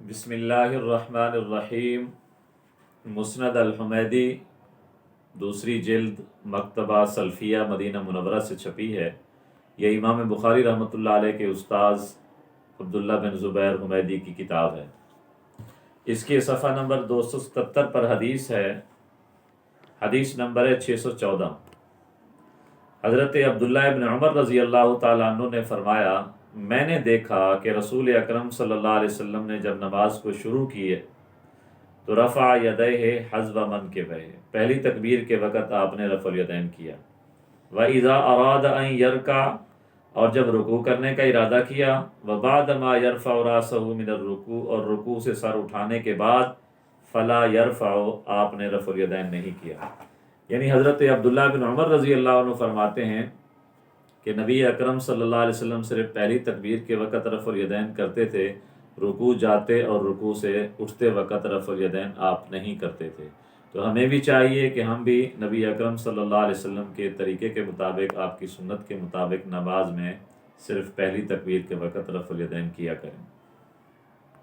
بسم اللہ الرحمن الرحیم۔ مسند الحمیدی دوسری جلد مکتبہ سلفیہ مدینہ منورہ سے چھپی ہے۔ یہ امام بخاری رحمۃ اللہ علیہ کے استاذ عبداللہ بن زبیر حمیدی کی کتاب ہے۔ اس کے صفحہ نمبر 277 پر حدیث ہے، حدیث نمبر ہے 614۔ حضرت عبداللہ ابن عمر رضی اللہ تعالیٰ عنہ نے فرمایا، میں نے دیکھا کہ رسول اکرم صلی اللہ علیہ وسلم نے جب نماز کو شروع کیے تو رفع یدیہ حذو منکبیہ، پہلی تکبیر کے وقت آپ نے رفع الیدین کیا۔ وَإِذَا أَرَادَ أَن يَرْكَعَ، اور جب رکوع کرنے کا ارادہ کیا، وَبَعْدَ مَا يَرْفَعُ رَأْسَهُ مِنَ الرُّكُوعِ، اور رکوع سے سر اٹھانے کے بعد فَلَا يَرْفَعُ، آپ نے رفع الیدین نہیں کیا۔ یعنی حضرت عبداللہ بن عمر رضی اللہ عنہ فرماتے ہیں کہ نبی اکرم صلی اللہ علیہ وسلم صرف پہلی تکبیر کے وقت رفع الیدین کرتے تھے، رکوع جاتے اور رکوع سے اٹھتے وقت رفع الیدین آپ نہیں کرتے تھے۔ تو ہمیں بھی چاہیے کہ ہم بھی نبی اکرم صلی اللہ علیہ وسلم کے طریقے کے مطابق، آپ کی سنت کے مطابق نماز میں صرف پہلی تکبیر کے وقت رفع الیدین کیا کریں۔